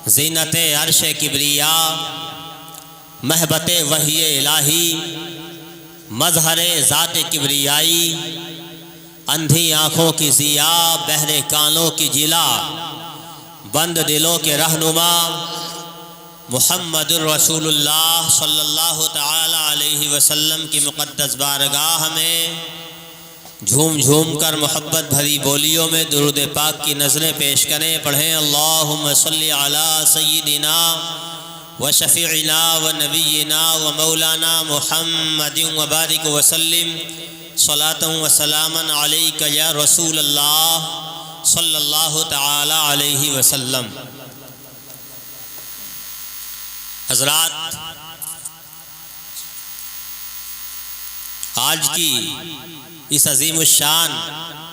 زینت عرش کبریا، محبت وحی الہی، مظہر ذات کبریائی، اندھی آنکھوں کی ضیا، بہرے کانوں کی جلا، بند دلوں کے رہنما محمد الرسول اللہ صلی اللہ تعالی علیہ وسلم کی مقدس بارگاہ میں جھوم جھوم کر محبت بھری بولیوں میں درود پاک کی نظریں پیش کریں۔ پڑھیں اللہم صلی علی سیدنا و شفیعنا و نبینا و مولانا محمد و بارک وسلم صلاۃ و سلاما علیک یا رسول اللہ صلی اللہ تعالی علیہ وسلم۔ حضرات، آج کی اس عظیم الشان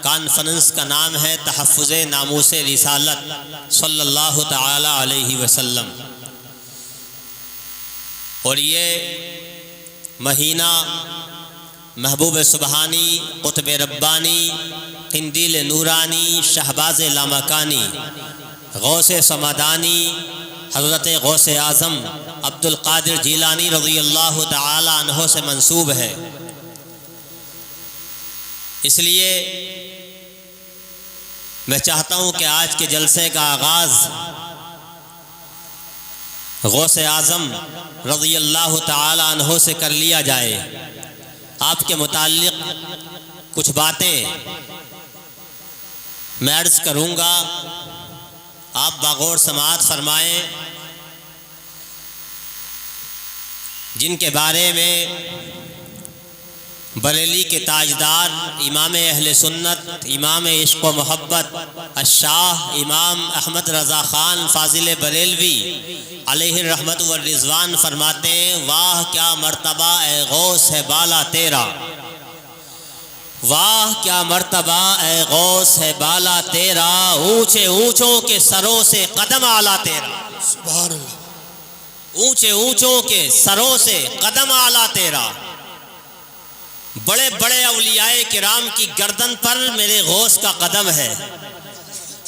کانفرنس کا نام ہے تحفظ ناموس رسالت صلی اللہ تعالی علیہ وسلم، اور یہ مہینہ محبوب سبحانی، قطب ربانی، قندیل نورانی، شہباز لامکانی، غوث سمدانی، حضرت غوث اعظم عبد القادر جیلانی رضی اللہ تعالی عنہ سے منسوب ہے۔ اس لیے میں چاہتا ہوں کہ آج کے جلسے کا آغاز غوث اعظم رضی اللہ تعالی عنہ سے کر لیا جائے۔ آپ کے متعلق کچھ باتیں میں عرض کروں گا، آپ باغور سماعت فرمائیں، جن کے بارے میں بریلی کے تاجدار امام اہل سنت، امام عشق و محبت الشاہ امام احمد رضا خان فاضل بریلوی علیہ الرحمت والرضوان فرماتے ہیں، واہ کیا مرتبہ اے غوث ہے بالا تیرا، واہ کیا مرتبہ اے غوث ہے بالا تیرا، اونچے اونچوں کے سروں سے قدم اعلیٰ تیرا، سبحان اللہ، اونچے اونچوں کے سروں سے قدم اعلیٰ تیرا، بڑے بڑے اولیاء کرام کی گردن پر میرے غوث کا قدم ہے۔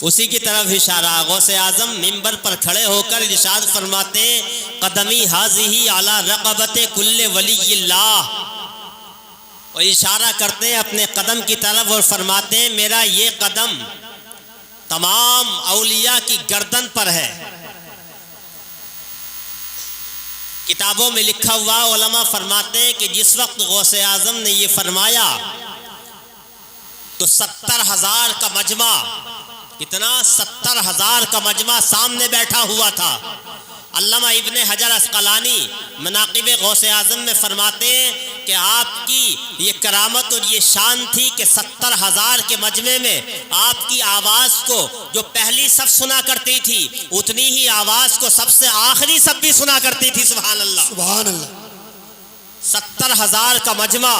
اسی کی طرف اشارہ، غوث اعظم منبر پر کھڑے ہو کر ارشاد فرماتے ہیں، قدمی حاضی علی رقبت کل ولی اللہ، اور اشارہ کرتے ہیں اپنے قدم کی طرف اور فرماتے ہیں میرا یہ قدم تمام اولیاء کی گردن پر ہے۔ کتابوں میں لکھا ہوا علماء فرماتے ہیں کہ جس وقت غوث اعظم نے یہ فرمایا تو 70,000 کا مجمع، کتنا؟ 70,000 کا مجمع سامنے بیٹھا ہوا تھا۔ علامہ ابن حجر عسقلانی مناقب غوث اعظم میں فرماتے ہیں کہ آپ کی یہ کرامت اور یہ شان تھی کہ 70,000 کے مجمع میں آپ کی آواز کو جو پہلی صف سنا کرتی تھی اتنی ہی آواز کو سب سے آخری صف بھی سنا کرتی تھی۔ سبحان اللہ، سبحان اللہ، 70,000 کا مجمع۔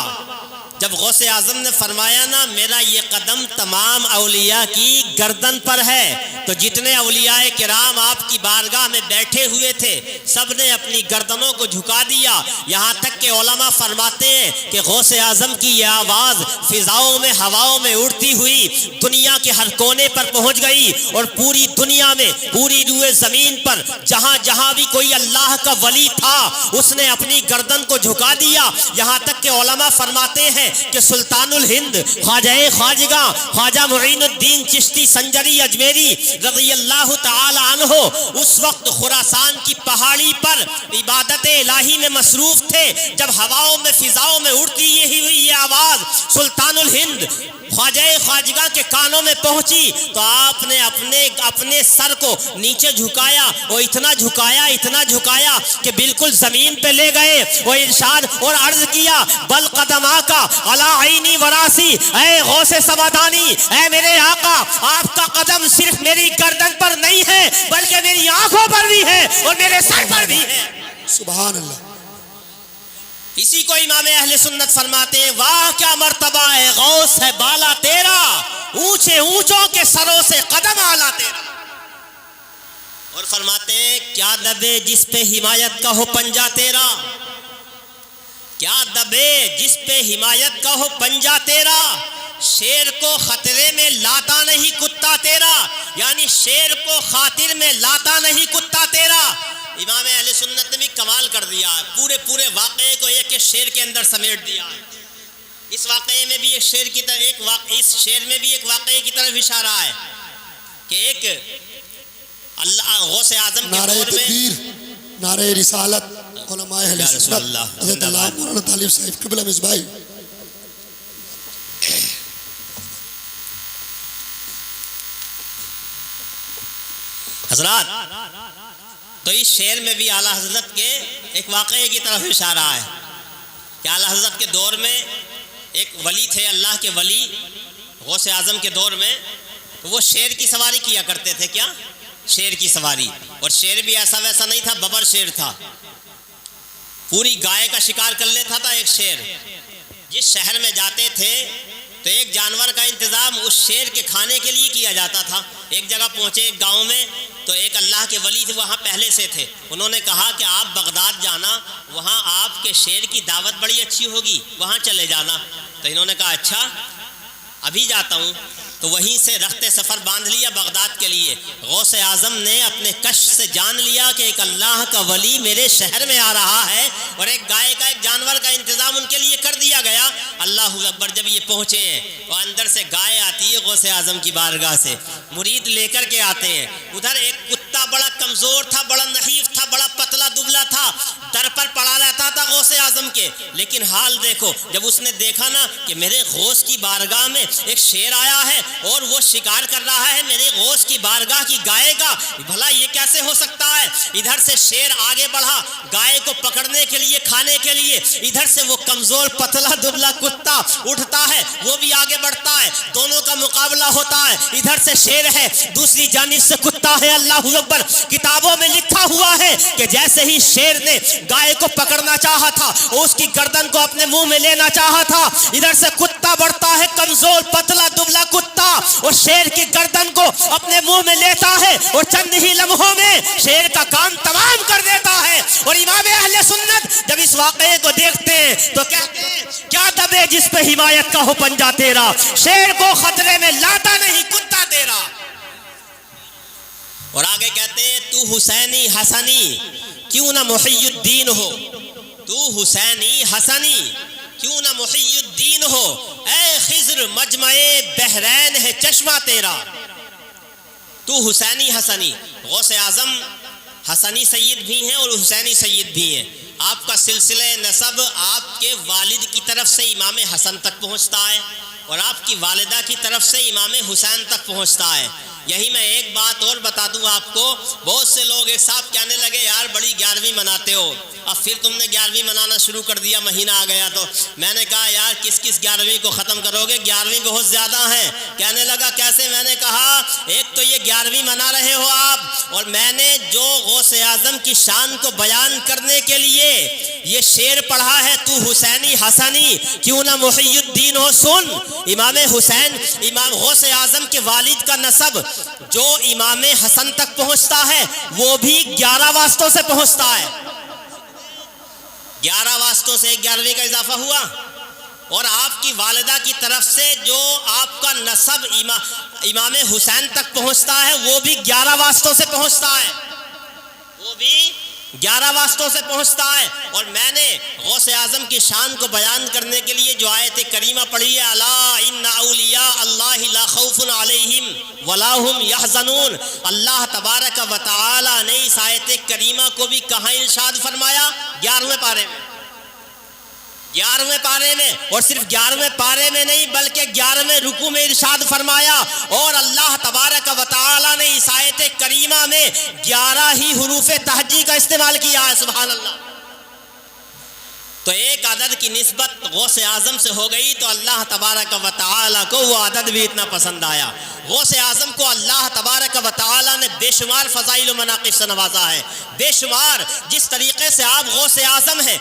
جب غوث اعظم نے فرمایا نا میرا یہ قدم تمام اولیاء کی گردن پر ہے، تو جتنے اولیاء کرام آپ کی بارگاہ میں بیٹھے ہوئے تھے سب نے اپنی گردنوں کو جھکا دیا، یہاں تک کہ علماء فرماتے ہیں کہ غوث اعظم کی یہ آواز فضاؤں میں، ہواؤں میں اڑتی ہوئی دنیا کے ہر کونے پر پہنچ گئی، اور پوری دنیا میں، پوری روئے زمین پر جہاں جہاں بھی کوئی اللہ کا ولی تھا اس نے اپنی گردن کو جھکا دیا، یہاں تک کہ علماء فرماتے ہیں کہ سلطان الہند خواجہ خواجگاں خواجہ معین الدین چشتی سنجری اجمیری رضی اللہ تعالی عنہ اس وقت خراسان کی پہاڑی پر عبادت الہی میں مصروف تھے۔ جب ہواؤں میں، فضاؤں میں اڑتی یہی ہوئی یہ آواز سلطان الہند خواجہ خواجگاں کے کانوں میں پہنچی تو آپ نے اپنے سر کو نیچے جھکایا، اور اتنا جھکایا کہ بالکل زمین پہ لے گئے، وہ ارشاد اور عرض کیا بل قدما کا علی عینی وراسی، اے غوث سمدانی، اے میرے آقا، آپ کا قدم صرف میری گردن پر نہیں ہے بلکہ میری آنکھوں پر بھی ہے اور میرے سر پر بھی ہے۔ سبحان اللہ، اسی کو امام اہل سنت فرماتے ہیں، واہ کیا مرتبہ ہے غوث ہے بالا تیرا، اونچے اونچوں کے سروں سے قدم اعلیٰ تیرا۔ اور فرماتے ہیں کیا دبے جس پہ حمایت کا ہو پنجہ تیرا، کیا دبے جس پہ حمایت کا ہو پنجہ تیرا، شیر کو خطرے میں لاتا نہیں کتا تیرا، یعنی شیر کو خاطر میں لاتا نہیں کتا امام اہل سنت نے بھی کمال کر دیا ہے، پورے واقعے کو ایک شعر کے اندر سمیٹ دیا ہے۔ اس واقعے میں بھی ایک شعر کی طرف اس شعر میں بھی ایک واقعے کی طرف اشارہ ہے کہ ایک اللہ غوث اعظم کے نعرہ دور میں تکبیر، نعرہ رسالت، علماء اہل یا رسول سنت، اللہ، حضرت زندہ علامہ باد۔ مولانا طالب صاحب قبلہ مصباحی۔ حضرات، تو اس شعر میں بھی اعلیٰ حضرت کے ایک واقعے کی طرف اشارہ ہے کہ اعلیٰ حضرت کے دور میں ایک ولی تھے، اللہ کے ولی غوث اعظم کے دور میں، وہ شیر کی سواری کیا کرتے تھے۔ کیا؟ شیر کی سواری۔ اور شیر بھی ایسا ویسا نہیں تھا، ببر شیر تھا، پوری گائے کا شکار کر لیتا تھا ایک شیر۔ جس شہر میں جاتے تھے تو ایک جانور کا انتظام اس شیر کے کھانے کے لیے کیا جاتا تھا۔ ایک جگہ پہنچے ایک گاؤں میں، تو ایک اللہ کے ولی تھے، وہاں پہلے سے تھے۔ انہوں نے کہا کہ آپ بغداد جانا، وہاں آپ کے شیر کی دعوت بڑی اچھی ہوگی، وہاں چلے جانا۔ تو انہوں نے کہا اچھا ابھی جاتا ہوں۔ تو وہیں سے رخت سفر باندھ لیا بغداد کے لیے۔ غوث اعظم نے اپنے کشف سے جان لیا کہ ایک اللہ کا ولی میرے شہر میں آ رہا ہے، اور ایک گائے کا، ایک جانور کا انتظام ان کے لیے کر دیا گیا۔ اللہ اکبر، جب یہ پہنچے ہیں اور اندر سے گائے آتی ہے غوث اعظم کی بارگاہ سے، مرید لے کر کے آتے ہیں۔ ادھر ایک کتا بڑا کمزور تھا، بڑا نحیف تھا، بڑا پتلا دبلا تھا، در پر پڑا رہتا تھا غوث اعظم کے۔ لیکن حال دیکھو، جب اس نے دیکھا نا کہ میرے غوث کی بارگاہ میں ایک شیر آیا ہے اور وہ شکار کر رہا ہے میرے غوث کی بارگاہ کی گائے کا، بھلا یہ کیسے ہو سکتا ہے؟ ادھر سے شیر آگے بڑھا گائے کو پکڑنے کے لیے، کھانے کے لیے، ادھر سے وہ کمزور پتلا دبلا کتا اٹھتا ہے، وہ بھی آگے بڑھتا ہے، دونوں کا مقابلہ ہوتا ہے۔ ادھر سے شیر ہے، دوسری جانب سے کتا ہے۔ اللہ اکبر، کتابوں میں لکھا ہوا ہے کہ جیسے ہی شیر نے گائے کو پکڑنا چاہا تھا، اس کی گردن کو اپنے منہ میں لینا چاہا تھا، ادھر سے کتا بڑھتا ہے، کمزور پتلا دبلا کتا، اور شیر کی گردن کو اپنے منہ میں لیتا ہے، اور چند ہی لمحوں میں شیر کا کام تمام کر دیتا ہے۔ اور امام اہل سنت جب اس واقعے کو دیکھتے ہیں تو کہتے ہیں کیا دبے جس پہ حمایت کا ہو پنجہ تیرا، شیر کو خطرے میں لاتا نہیں کتا تیرا۔ اور آگے کہتے ہیں تو حسینی حسنی کیوں نہ محی الدین ہو، تو حسینی حسنی کیوں نہ محی الدین ہو، اے خضر مجمع بحرین ہے چشمہ تیرا۔ تو حسینی حسنی، غوث اعظم حسنی سید بھی ہیں اور حسینی سید بھی ہیں۔ آپ کا سلسلہ نسب آپ کے والد کی طرف سے امام حسن تک پہنچتا ہے، اور آپ کی والدہ کی طرف سے امام حسین تک پہنچتا ہے۔ یہی میں ایک بات اور بتا دوں آپ کو، بہت سے لوگ ایک صاحب کہنے لگے یار بڑی 11ویں مناتے ہو، اب پھر تم نے 11ویں منانا شروع کر دیا، مہینہ آ گیا تو۔ میں نے کہا یار کس 11ویں کو ختم کرو گے، 11ویں بہت زیادہ ہیں۔ کہنے لگا کیسے؟ میں نے کہا ایک تو یہ 11ویں منا رہے ہو آپ، اور میں نے جو غوث اعظم کی شان کو بیان کرنے کے لیے یہ شعر پڑھا ہے، تو حسینی حسنی کیوں نہ محی الدین ہو۔ سن، امام حسین، امام غوث اعظم کے والد کا نسب جو امام حسن تک پہنچتا ہے وہ بھی 11 واسطوں سے پہنچتا ہے۔ 11 واسطوں سے 11ویں کا اضافہ ہوا، اور آپ کی والدہ کی طرف سے جو آپ کا نسب امام حسین تک پہنچتا ہے وہ بھی 11 واسطوں سے پہنچتا ہے، وہ بھی 11 واسطوں سے پہنچتا ہے۔ اور میں نے غوث اعظم کی شان کو بیان کرنے کے لیے جو آیت کریمہ پڑھی ہے، الا ان اولیاء اللہ لا خوف علیہم ولا هم یحزنون، اللہ تبارک و تعالی نے اس آیت کریمہ کو بھی کہاں ارشاد فرمایا؟ 11ویں پارے میں، 11ویں پارے میں، اور صرف 11ویں پارے میں نہیں بلکہ 11ویں رکوع میں ارشاد فرمایا۔ اور اللہ تبارک و تعالی نے اس آیت کریمہ میں 11 ہی حروف تہجی کا استعمال کیا ہے، سبحان اللہ۔ تو ایک عدد کی نسبت غوث اعظم سے ہو گئی تو اللہ تبارک و تعالی کو وہ عدد بھی اتنا پسند آیا۔ غوث اعظم کو اللہ تبارک و تعالی نے بے شمار فضائل و مناقب سے نوازا ہے، بے شمار۔ جس طریقے سے آپ غوث اعظم ہیں،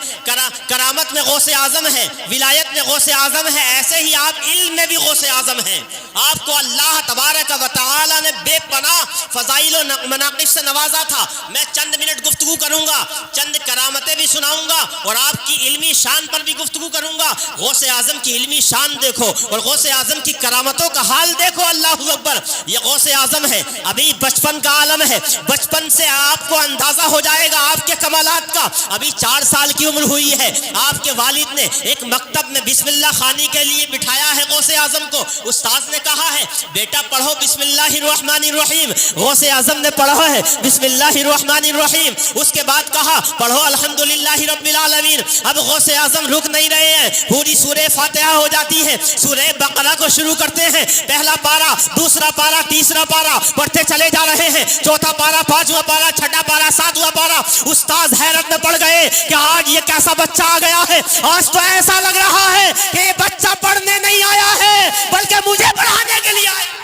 کرامت میں غوث اعظم ہیں، ولایت میں غوث اعظم ہیں، ایسے ہی آپ علم میں بھی غوث اعظم ہیں۔ آپ کو اللہ تبارک و تعالی نے بے پناہ فضائل و مناقب سے نوازا تھا۔ میں چند منٹ گفتگو کروں گا، چند کرامتیں بھی سناؤں گا، اور آپ کی علمی شان پر بھی گفتگو کروں گا. غوث اعظم کی علمی شان دیکھو اور غوث اعظم کی کرامتوں کا حال دیکھو. اللہ اکبر. یہ غوث اعظم ہے, ابھی بچپن کا عالم ہے. بچپن سے آپ کو اندازہ ہو جائے گا آپ کے کمالات کا. ابھی 4 سال کی عمر ہوئی ہے. آپ کے والد نے ایک مکتب میں بسم اللہ خوانی کے لیے بٹھایا ہے غوث اعظم کو. استاذ نے کہا ہے بیٹا پڑھو بسم اللہ الرحمن الرحیم. غوث اعظم نے پڑھا ہے بسم اللہ الرحمن الرحیم. اس کے بعد کہا پڑھو الحمدللہ رب العالمین. اب غوث اعظم رک نہیں رہے ہیں, پوری سورہ فاتحہ ہو جاتی ہے. سورہ بقرہ کو شروع کرتے ہیں. پہلا پارا, دوسرا پارا, تیسرا پارا پڑھتے چلے جا رہے ہیں. چوتھا پارا, پانچواں پارا, چھٹا پارا, ساتواں پارا. استاذ حیرت میں پڑ گئے کہ آج یہ کیسا بچہ آ گیا ہے. آج تو ایسا لگ رہا ہے کہ یہ بچہ پڑھنے نہیں آیا ہے بلکہ مجھے پڑھانے کے لیے آیا.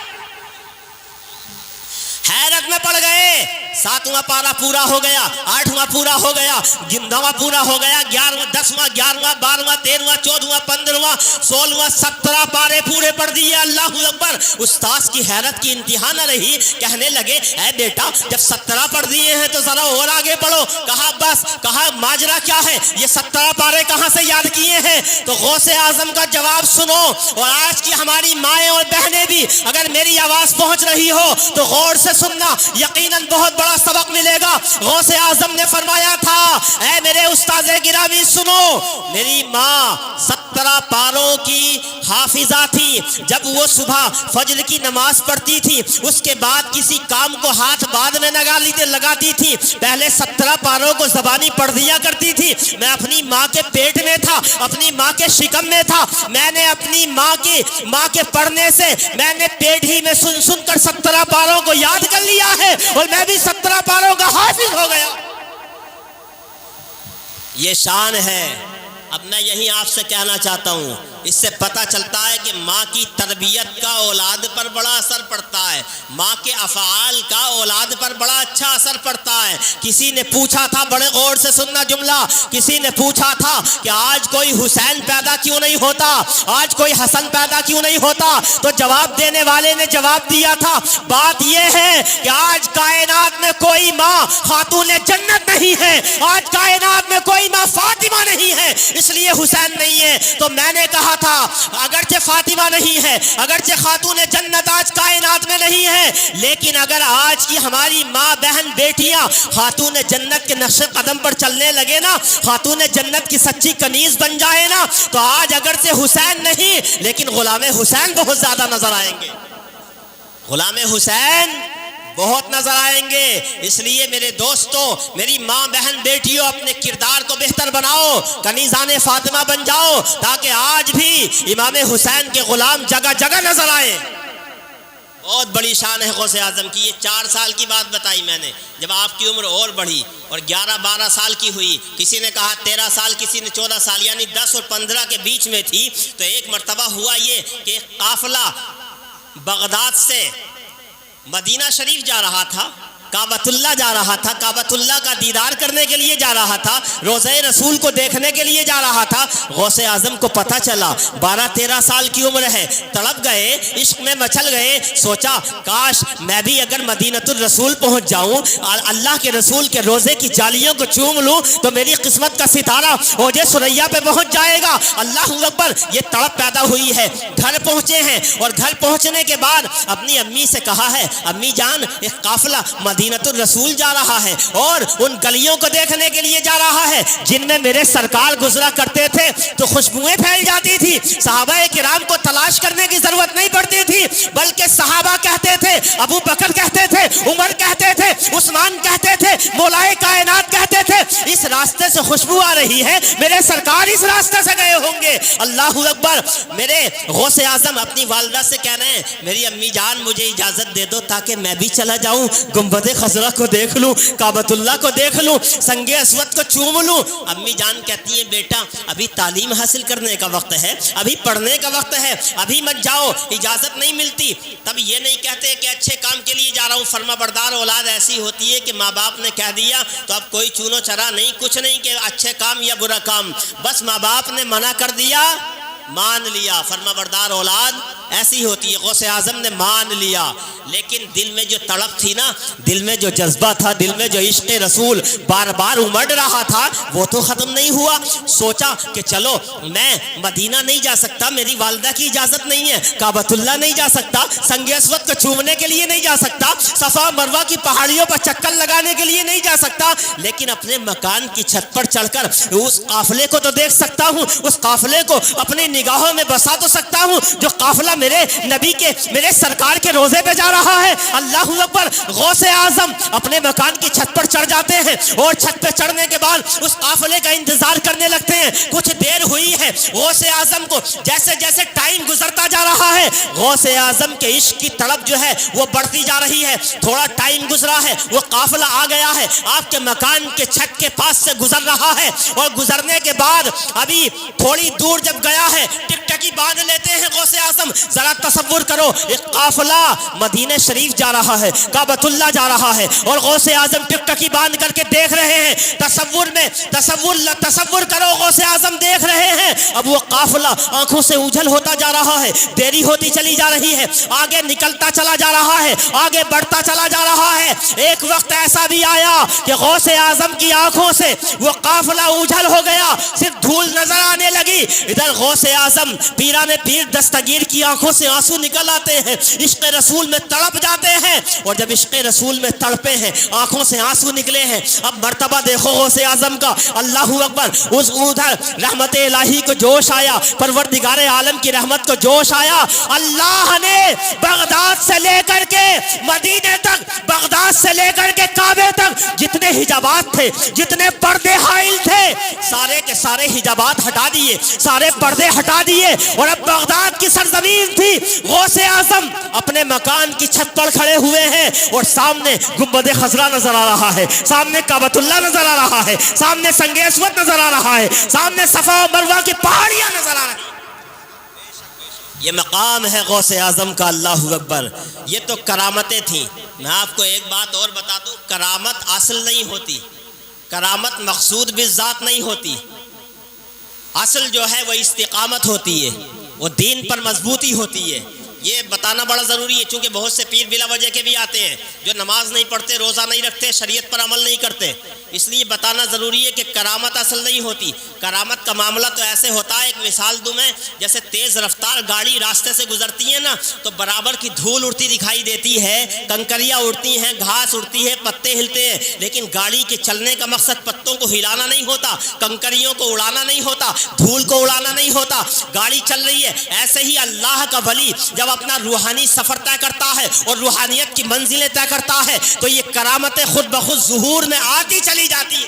حیرت میں پڑ گئے. 7واں پارا پورا ہو گیا, 8واں پورا ہو گیا, 9واں پورا ہو گیا, 11واں, 10واں, 11واں, 12واں, 13واں, 14واں, 15واں, 16واں, 17 پارے پورے پڑھ دیے. اللہ اکبر. استاذ کی حیرت کی انتہا نہ رہی. کہنے لگے اے بیٹا جب 17 پڑھ دیے ہیں تو ذرا اور آگے پڑھو. کہا بس. کہا ماجرا کیا ہے, یہ 17 پارے کہاں سے یاد کیے ہیں؟ تو غوث اعظم کا جواب سنو. اور آج کی ہماری مائیں اور بہنیں بھی اگر میری آواز پہنچ رہی ہو تو غور سے سننا, یقیناً بہت بڑا سبق ملے گا. غوث اعظم نے فرمایا تھا اے میرے استاد گرامی سنو, میری ماں 17 پاروں کی حافظہ تھی. جب وہ صبح فجر کی نماز پڑھتی تھی اس کے بعد کسی کام کو ہاتھ بعد میں لگاتی تھی. پہلے 17 پاروں کو زبانی پڑھ دیا کرتی تھی. میں اپنی ماں کے پیٹ میں تھا, اپنی ماں کے شکم میں تھا. میں نے اپنی ماں کے پڑھنے سے میں نے پیٹ ہی میں سن کر 17 پاروں کو یاد کر لیا ہے اور میں بھی 17 پاروں کا حافظ ہو گیا. یہ شان ہے. اب میں یہی آپ سے کہنا چاہتا ہوں, اس سے پتہ چلتا ہے کہ ماں کی تربیت کا اولاد پر بڑا اثر پڑتا ہے. ماں کے افعال کا اولاد پر بڑا اچھا اثر پڑتا ہے. کسی نے پوچھا تھا, بڑے غور سے سننا جملہ, کسی نے پوچھا تھا کہ آج کوئی حسین پیدا کیوں نہیں ہوتا, آج کوئی حسن پیدا کیوں نہیں ہوتا؟ تو جواب دینے والے نے جواب دیا تھا بات یہ ہے کہ آج کائنات میں کوئی ماں خاتون جنت نہیں ہے, آج کائنات میں کوئی ماں فاطمہ نہیں ہے, اس لیے حسین نہیں ہے. تو میں نے کہا تھا اگرچہ فاطمہ نہیں ہے, اگرچہ خاتون جنت آج کائنات میں نہیں ہے, لیکن اگر آج کی ہماری ماں بہن بیٹیاں خاتون جنت کے نقش قدم پر چلنے لگے نا, خاتون جنت کی سچی کنیز بن جائے نا, تو آج اگرچہ حسین نہیں لیکن غلام حسین بہت زیادہ نظر آئیں گے. غلام حسین بہت نظر آئیں گے. اس لیے میرے دوستوں, میری ماں بہن بیٹیوں, اپنے کردار کو بہتر بناؤ, کنیزان فاطمہ بن جاؤ, تاکہ آج بھی امام حسین کے غلام جگہ جگہ نظر آئیں. بہت بڑی شان ہے غوث اعظم کی. یہ 4 سال کی بات بتائی میں نے. جب آپ کی عمر اور بڑھی اور 11-12 سال کی ہوئی, کسی نے کہا 13 سال, کسی نے 14 سال, یعنی 10 اور 15 کے بیچ میں تھی, تو ایک مرتبہ ہوا یہ کہ ایک قافلہ بغداد سے مدینہ شریف جا رہا تھا, کعبۃ اللہ جا رہا تھا, کعبۃ اللہ کا دیدار کرنے کے لیے جا رہا تھا, روضہ رسول کو دیکھنے کے لیے جا رہا تھا. غوث اعظم کو پتہ چلا 12-13 سال کی عمر ہے, تڑپ گئے, عشق میں مچل گئے. سوچا کاش میں بھی اگر مدینۃ الرسول پہنچ جاؤں, اللہ کے رسول کے روزے کی جالیوں کو چوم لوں, تو میری قسمت کا ستارہ اوج ثریا پہ پہنچ جائے گا. اللہ اکبر. یہ تڑپ پیدا ہوئی ہے. گھر پہنچے ہیں اور گھر پہنچنے کے بعد اپنی امی سے کہا ہے امی جان ایک قافلہ مدینۃ الرسول جا رہا ہے اور ان گلیوں کو دیکھنے کے لیے جا رہا ہے جن میں میرے سرکار گزرا کرتے تھے تو خوشبوئیں پھیل جاتی تھی. صحابہ کرام کو تلاش کرنے کی ضرورت نہیں پڑتی تھی, بلکہ صحابہ کہتے تھے, ابو بکر کہتے تھے, عمر کہتے تھے, عثمان کہتے تھے, مولائے کائنات کہتے تھے اس راستے سے خوشبو آ رہی ہے, میرے سرکار اس راستے سے گئے ہوں گے. اللہ اکبر. میرے غوث اعظم اپنی والدہ سے کہہ رہے ہیں میری امی جان مجھے اجازت دے دو تاکہ میں بھی چلا جاؤں, گنبد خضرا کو دیکھ لوں, کعبۃ اللہ کو دیکھ لوں, سنگ اسود کو چوم لوں. امی جان کہتی ہیں بیٹا ابھی تعلیم حاصل کرنے کا وقت ہے, ابھی پڑھنے کا وقت ہے, ابھی مت جاؤ, اجازت نہیں ملتی. تب یہ نہیں کہتے کہ اچھے کام کے لیے جا رہا ہوں. فرما بردار اولاد ایسی ہوتی ہے کہ ماں باپ نے کہہ دیا تو اب کوئی چونو چرا نہیں, کچھ نہیں کہ اچھے کام یا برا کام, بس ماں باپ نے منع کر دیا مان لیا. فرما بردار اولاد ایسی ہوتی ہے. غوث اعظم نے مان لیا, لیکن دل میں جو تڑپ تھی نا, دل میں جو جذبہ تھا, دل میں جو عشق رسول بار بار امڑ رہا تھا, وہ تو ختم نہیں ہوا. سوچا کہ چلو میں مدینہ نہیں جا سکتا, میری والدہ کی اجازت نہیں ہے, کعبۃ اللہ نہیں جا سکتا, سنگ اسود کو چومنے کے لیے نہیں جا سکتا, صفا مروہ کی پہاڑیوں پر چکر لگانے کے لیے نہیں جا سکتا, لیکن اپنے مکان کی چھت پر چڑھ کر اس قافلے کو تو دیکھ سکتا ہوں, اس قافلے کو اپنی نگاہوں میں بسا تو سکتا ہوں جو قافلہ میرے نبی کے, میرے سرکار کے روزے پہ جا رہا ہے. اللہ اکبر. غوث اعظم اپنے مکان کی چھت پر چڑھ جاتے ہیں اور چھت پہ چڑھنے کے بعد اس قافلے کا انتظار کرنے لگتے ہیں. کچھ دیر ہوئی ہے, غوث اعظم کو جیسے جیسے ٹائم گزرتا جا رہا ہے, غوث اعظم کے عشق کی تڑپ جو ہے وہ بڑھتی جا رہی ہے. تھوڑا ٹائم گزرا ہے, وہ قافلہ آ گیا ہے, آپ کے مکان کے چھت کے پاس سے گزر رہا ہے, اور گزرنے کے بعد ابھی تھوڑی دور جب گیا ہے, ٹک ٹکی باندھ لیتے ہیں غوث اعظم. ذرا تصور کرو, ایک قافلہ مدینہ شریف جا رہا ہے, کعبۃ اللہ جا رہا ہے, اور غوث اعظم ٹک ٹکی باندھ کر کے دیکھ رہے ہیں. تصور کرو, غوث اعظم دیکھ رہے ہیں, اب وہ قافلہ آنکھوں سے اوجھل ہوتا جا رہا ہے, دیری ہوتی چلی جا رہی ہے, آگے نکلتا چلا جا رہا ہے, آگے بڑھتا چلا جا رہا ہے. ایک وقت ایسا بھی آیا کہ غوث اعظم کی آنکھوں سے وہ قافلہ اوجھل ہو گیا, صرف دھول نظر آنے لگی. ادھر غوث اعظم پیران پیر دستگیر کی آنکھوں سے آنسو نکل آتے ہیں, عشق رسول میں تڑپ جاتے ہیں, اور جب عشق رسول میں تڑپے ہیں, آنکھوں سے آنسو نکلے ہیں, اب مرتبہ دیکھو غوث اعظم کا. اللہ اکبر. اس ادھر رحمت الہی کو جوش آیا, پروردگار عالم کی رحمت کو جوش آیا. اللہ نے بغداد سے لے کر کے مدینے تک, بغداد سے لے کر کے کعبے تک جتنے حجابات تھے, جتنے پردے حائل تھے, سارے کے سارے حجابات ہٹا دیے, سارے پردے ہٹا دیے, اور اب بغداد کی سرزمین تھی. غوث اعظم اپنے مکان کی چھت پر کھڑے ہوئے ہیں, اور سامنے گنبد خضرا نظر آ رہا ہے, سامنے کعبۃ اللہ نظر آ رہا ہے, سامنے سنگ اسود نظر آ رہا ہے, سامنے صفا و مروہ کی پہاڑیاں نظر آ رہی ہیں. یہ مقام ہے غوث اعظم کا. اللہ اکبر. یہ تو کرامتیں تھیں. میں آپ کو ایک بات اور بتا دوں, کرامت اصل نہیں ہوتی, کرامت مقصود بالذات نہیں ہوتی. اصل جو ہے وہ استقامت ہوتی ہے, وہ دین پر مضبوطی ہوتی ہے. یہ بتانا بڑا ضروری ہے, چونکہ بہت سے پیر بلا وجہ کے بھی آتے ہیں جو نماز نہیں پڑھتے, روزہ نہیں رکھتے, شریعت پر عمل نہیں کرتے. اس لیے بتانا ضروری ہے کہ کرامت اصل نہیں ہوتی. کرامت کا معاملہ تو ایسے ہوتا ہے, ایک مثال دوں میں, جیسے تیز رفتار گاڑی راستے سے گزرتی ہے نا, تو برابر کی دھول اڑتی دکھائی دیتی ہے, کنکریاں اڑتی ہیں, گھاس اڑتی ہے, پتے ہلتے ہیں, لیکن گاڑی کے چلنے کا مقصد پتوں کو ہلانا نہیں ہوتا, کنکریوں کو اڑانا نہیں ہوتا, دھول کو اڑانا نہیں ہوتا, گاڑی چل رہی ہے. ایسے ہی اللہ کا ولی جب اپنا روحانی سفر طے کرتا ہے اور روحانیت کی منزلیں طے کرتا ہے, تو یہ کرامتیں خود بخود ظہور میں آتی چلی جاتی ہے.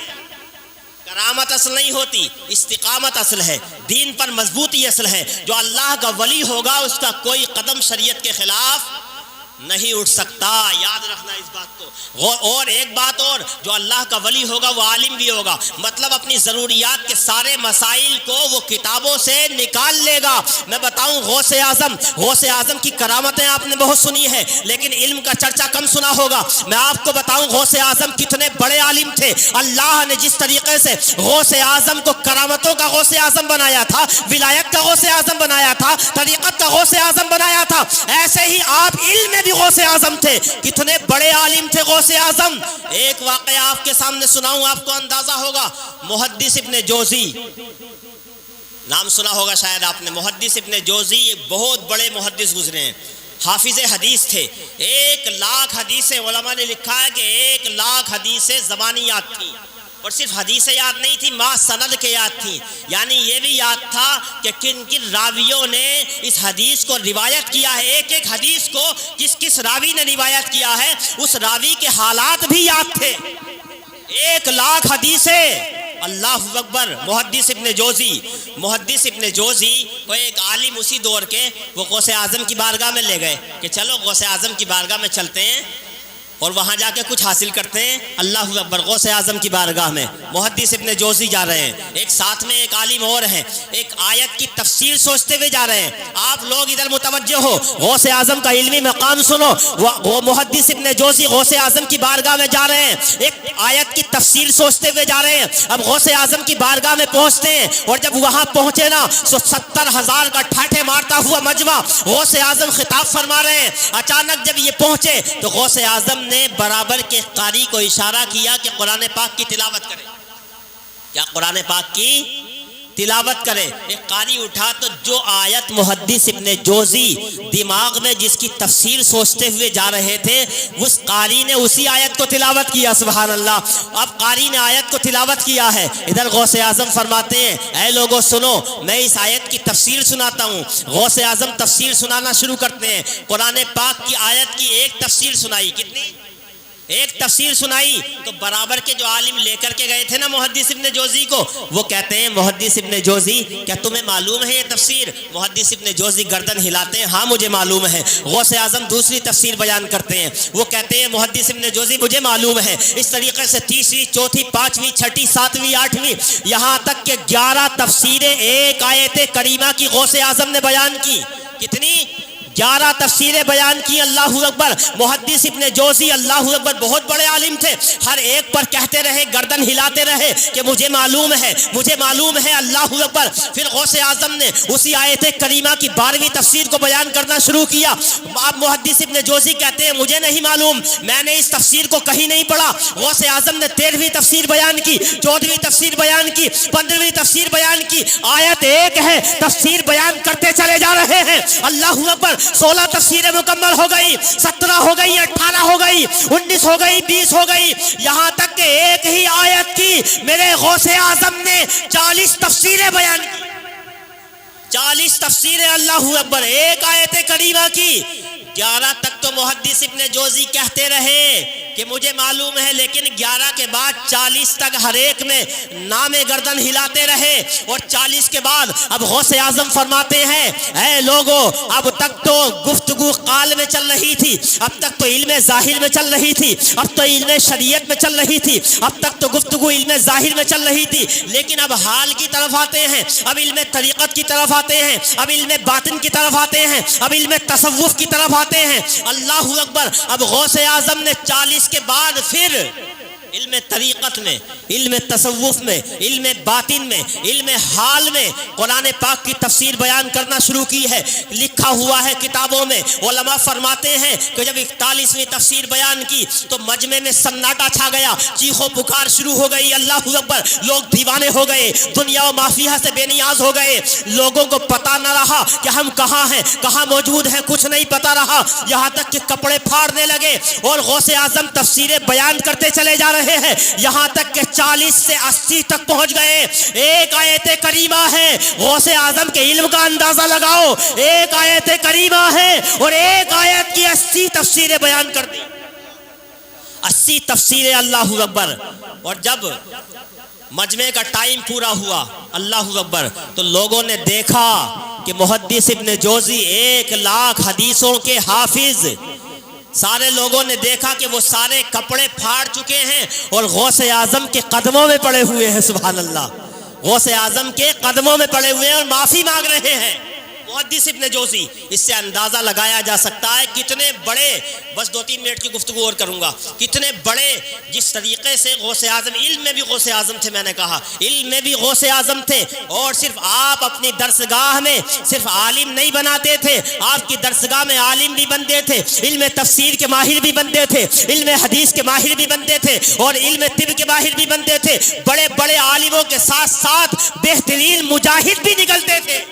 کرامت اصل نہیں ہوتی, استقامت اصل ہے, دین پر مضبوطی اصل ہے. جو اللہ کا ولی ہوگا اس کا کوئی قدم شریعت کے خلاف نہیں اٹھ سکتا. یاد رکھنا اس بات کو. اور ایک بات اور, جو اللہ کا ولی ہوگا وہ عالم بھی ہوگا, مطلب اپنی ضروریات کے سارے مسائل کو وہ کتابوں سے نکال لے گا. میں بتاؤں, غوث اعظم کی کرامتیں آپ نے بہت سنی ہے, لیکن علم کا چرچا کم سنا ہوگا. میں آپ کو بتاؤں غوث اعظم کتنے بڑے عالم تھے. اللہ نے جس طریقے سے غوث اعظم کو کرامتوں کا غوث اعظم بنایا تھا, ولایت کا غوث اعظم بنایا تھا, طریقت کا غوث اعظم بنایا تھا, ایسے ہی آپ علم میں غوث اعظم تھے. کتنے بڑے عالم تھے غوث اعظم. ایک واقعہ آپ کے سامنے سناؤں, آپ کو اندازہ ہوگا. محدث ابن جوزی, نام سنا ہوگا شاید آپ نے. محدث ابن جوزی ایک بہت بڑے محدث گزرے ہیں, حافظ حدیث تھے. 1,00,000 حدیثیں, علماء نے لکھا ہے کہ 1,00,000 حدیثیں زبانی یاد تھی. اور صرف حدیثیں یاد نہیں تھی, ما سند کے یاد تھی. یعنی یہ بھی یاد تھا کہ کن کن راویوں نے اس حدیث کو روایت کیا ہے, ایک ایک حدیث کو کس کس راوی نے روایت کیا ہے, اس راوی کے حالات بھی یاد تھے. 1,00,000 حدیثیں. اللہ اکبر. محدث ابن جوزی کو ایک عالم اسی دور کے وہ غوث اعظم کی بارگاہ میں لے گئے کہ چلو غوث اعظم کی بارگاہ میں چلتے ہیں, اور وہاں جا کے کچھ حاصل کرتے ہیں. اللہ اکبر. غوث اعظم کی بارگاہ میں محدث ابن جوزی جا رہے ہیں, ایک ساتھ میں ایک عالم اور ہیں, ایک آیت کی تفسیر سوچتے ہوئے جا رہے ہیں. آپ لوگ ادھر متوجہ ہو, غوث اعظم کا علمی مقام سنو. وہ محدث ابن جوزی غوث اعظم کی بارگاہ میں جا رہے ہیں, ایک آیت کی تفسیر سوچتے ہوئے جا رہے ہیں. اب غوث اعظم کی بارگاہ میں پہنچتے ہیں, اور جب وہاں پہنچے نا تو 70,000 کا ٹھاٹھے مارتا ہوا مجمع غوث اعظم خطاب فرما رہے ہیں. اچانک جب یہ پہنچے تو غوث اعظم نے برابر کے قاری کو اشارہ کیا کہ قرآن پاک کی تلاوت کرے. کیا قرآن پاک کی تلاوت کرے. ایک قاری اٹھا تو جو آیت محدث ابن جوزی دماغ میں جس کی تفسیر سوچتے ہوئے جا رہے تھے, اس قاری نے اسی آیت کو تلاوت کیا. سبحان اللہ. اب قاری نے آیت کو تلاوت کیا ہے, ادھر غوث اعظم فرماتے ہیں اے لوگوں سنو, میں اس آیت کی تفسیر سناتا ہوں. غوث اعظم تفسیر سنانا شروع کرتے ہیں. قرآن پاک کی آیت کی ایک تفسیر سنائی. کتنی؟ ایک تفسیر سنائی. تو برابر کے جو عالم لے کر کے گئے تھے نا محدث ابن جوزی کو, وہ کہتے ہیں محدث ابن جوزی کیا تمہیں معلوم ہے یہ تفسیر؟ محدث ابن جوزی گردن ہلاتے ہیں, ہاں مجھے معلوم ہے. غوث اعظم دوسری تفسیر بیان کرتے ہیں, وہ کہتے ہیں محدث ابن جوزی مجھے معلوم ہے. اس طریقے سے تیسری, چوتھی, پانچویں, چھٹی, ساتویں, آٹھویں, یہاں تک کہ 11 تفسیریں ایک آیت کریمہ کی غوث اعظم نے بیان کی. کتنی؟ 11 تفسیریں بیان کی. اللہ اکبر. محدث ابن جوزی اللہ اکبر بہت بڑے عالم تھے, ہر ایک پر کہتے رہے, گردن ہلاتے رہے کہ مجھے معلوم ہے, مجھے معلوم ہے. اللہ اکبر. پھر غوث اعظم نے اسی آیت کریمہ کی 12ویں تفسیر کو بیان کرنا شروع کیا. اب محدث ابن جوزی کہتے ہیں مجھے نہیں معلوم, میں نے اس تفسیر کو کہیں نہیں پڑھا. غوث اعظم نے 13ویں تفسیر بیان کی, 14ویں تفسیر بیان کی, 15ویں تفسیر بیان کی. آیت ایک ہے, تفسیر بیان کرتے چلے جا رہے ہیں. اللہ اکبر. 16 تفسیریں مکمل ہو گئی, 17 ہو گئی, 18 ہو گئی, 19 ہو گئی, 20 ہو گئی, یہاں تک کہ ایک ہی آیت کی میرے غوث اعظم نے 40 تفسیریں بیان کی. 40 تفسیریں. اللہ اکبر. ایک آیت کریمہ کی 11 تک تو محدث ابن جوزی کہتے رہے کہ مجھے معلوم ہے, لیکن 11 کے بعد 40 تک ہر ایک میں نام گردن ہلاتے رہے. اور 40 کے بعد اب غوث اعظم فرماتے ہیں اے لوگوں, اب تک تو گفتگو قال میں چل رہی تھی, اب تک تو علم ظاہر میں چل رہی تھی, اب تو علم شریعت میں چل رہی تھی, اب تک تو گفتگو علم ظاہر میں چل رہی تھی, لیکن اب حال کی طرف آتے ہیں, اب علم طریقت کی طرف آتے ہیں, اب علم باطن کی طرف آتے ہیں, اب علم تصوف کی طرف آتے ہیں. اللہ اکبر. اب غوث اعظم نے 40 کے بعد پھر علم طریقت میں, علم تصوف میں, علم باطن میں, علم حال میں قرآن پاک کی تفسیر بیان کرنا شروع کی ہے. لکھا ہوا ہے کتابوں میں. علماء فرماتے ہیں کہ جب 41ویں تفسیر بیان کی تو مجمع میں سناٹا چھا گیا, چیخو پکار شروع ہو گئی. اللہ اکبر. لوگ دیوانے ہو گئے, دنیا و مافیہ سے بے نیاز ہو گئے. لوگوں کو پتا نہ رہا کہ ہم کہاں ہیں, کہاں موجود ہیں, کچھ نہیں پتا رہا. یہاں تک کہ کپڑے پھاڑنے لگے اور غوث اعظم تفسیریں بیان کرتے چلے جا رہے ہیں, یہاں تک کہ 40 سے 80 تک پہنچ گئے. ایک آیت کریمہ ہے, غوث اعظم کے علم کا اندازہ لگاؤ. ایک آیت کریمہ ہے اور ایک آیت کی 80 تفسیریں بیان کر دی. 80 تفسیریں. اللہ اکبر. اور جب مجمع کا ٹائم پورا ہوا, اللہ اکبر, تو لوگوں نے دیکھا کہ محدث ابن جوزی 1 لاکھ حدیثوں کے حافظ, سارے لوگوں نے دیکھا کہ وہ سارے کپڑے پھاڑ چکے ہیں اور غوث اعظم کے قدموں میں پڑے ہوئے ہیں. سبحان اللہ. غوث اعظم کے قدموں میں پڑے ہوئے ہیں اور معافی مانگ رہے ہیں. محدث ابن جوزی. اس سے اندازہ لگایا جا سکتا ہے کتنے بڑے, بس 2-3 منٹ کی گفتگو اور کروں گا, کتنے بڑے جس طریقے سے غوث اعظم, علم میں بھی غوث اعظم تھے, میں نے کہا علم میں بھی غوث اعظم تھے. اور صرف آپ اپنی درسگاہ میں صرف عالم نہیں بناتے تھے, آپ کی درسگاہ میں عالم بھی بنتے تھے, علم تفسیر کے ماہر بھی بنتے تھے, علم حدیث کے ماہر بھی بنتے تھے, اور علم طب کے ماہر بھی بنتے تھے. بڑے بڑے عالموں کے ساتھ ساتھ بہترین مجاہد بھی نکلتے تھے.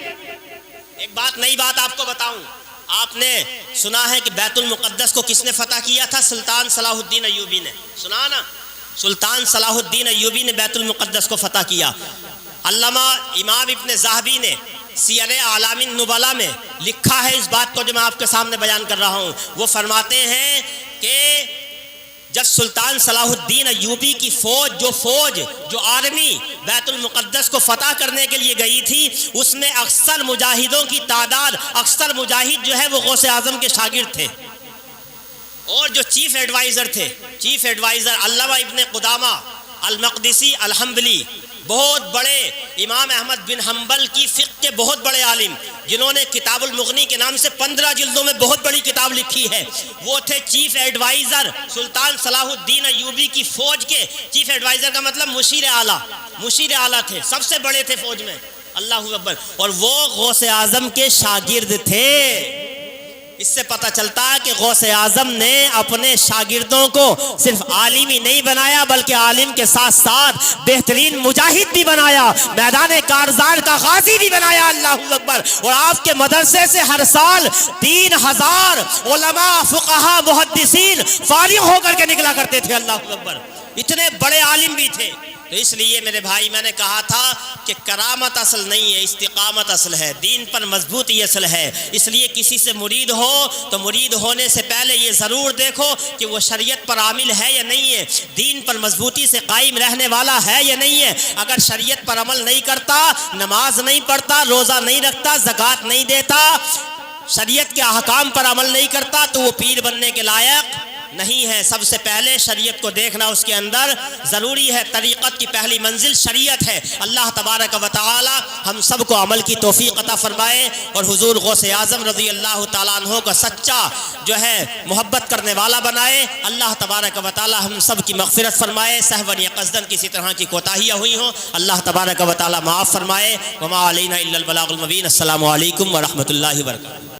ایک بات, نئی بات آپ کو بتاؤں, آپ نے سنا ہے کہ بیت المقدس کو کس نے فتح کیا تھا؟ سلطان صلاح الدین ایوبی نے. سنا نا, سلطان صلاح الدین ایوبی نے بیت المقدس کو فتح کیا. علامہ امام ابن ذہبی نے سیر اعلام النبلاء میں لکھا ہے اس بات کو جو میں آپ کے سامنے بیان کر رہا ہوں. وہ فرماتے ہیں کہ جب سلطان صلاح الدین ایوبی کی فوج جو آرمی بیت المقدس کو فتح کرنے کے لیے گئی تھی, اس میں اکثر مجاہدوں کی تعداد, اکثر مجاہد جو ہے وہ غوث اعظم کے شاگرد تھے. اور جو چیف ایڈوائزر تھے، چیف ایڈوائزر علامہ ابن قدامہ المقدسی الحنبلی، بہت بڑے امام احمد بن حنبل کی فقہ کے بہت بڑے عالم، جنہوں نے کتاب المغنی کے نام سے 15 جلدوں میں بہت بڑی کتاب لکھی ہے، وہ تھے چیف ایڈوائزر سلطان صلاح الدین ایوبی کی فوج کے چیف ایڈوائزر کا مطلب مشیر اعلیٰ، مشیر اعلیٰ تھے، سب سے بڑے تھے فوج میں، اللہ اکبر، اور وہ غوث اعظم کے شاگرد تھے۔ اس سے پتہ چلتا ہے کہ غوث اعظم نے اپنے شاگردوں کو صرف عالم ہی نہیں بنایا بلکہ عالم کے ساتھ ساتھ بہترین مجاہد بھی بنایا، میدان کارزار کا غازی بھی بنایا، اللہ اکبر۔ اور آپ کے مدرسے سے ہر سال 3000 علماء فقہا محدثین فارغ ہو کر کے نکلا کرتے تھے، اللہ اکبر، اتنے بڑے عالم بھی تھے۔ تو اس لیے میرے بھائی میں نے کہا تھا کہ کرامت اصل نہیں ہے، استقامت اصل ہے، دین پر مضبوطی اصل ہے۔ اس لیے کسی سے مرید ہو تو مرید ہونے سے پہلے یہ ضرور دیکھو کہ وہ شریعت پر عامل ہے یا نہیں ہے، دین پر مضبوطی سے قائم رہنے والا ہے یا نہیں ہے۔ اگر شریعت پر عمل نہیں کرتا، نماز نہیں پڑھتا، روزہ نہیں رکھتا، زکوٰۃ نہیں دیتا، شریعت کے احکام پر عمل نہیں کرتا، تو وہ پیر بننے کے لائق نہیں ہے۔ سب سے پہلے شریعت کو دیکھنا اس کے اندر ضروری ہے، طریقت کی پہلی منزل شریعت ہے۔ اللہ تبارک و تعالی ہم سب کو عمل کی توفیق عطا فرمائے اور حضور غوث اعظم رضی اللہ تعالیٰ عنہ کا سچا جو ہے محبت کرنے والا بنائے۔ اللہ تبارک و تعالی ہم سب کی مغفرت فرمائے، سہون یا قصدن کسی طرح کی کوتاہیاں ہوئی ہوں اللہ تبارک و تعالی معاف فرمائے۔ وما علینا الا البلاغ المبین۔ السلام علیکم ورحمۃ اللہ وبرکاتہ۔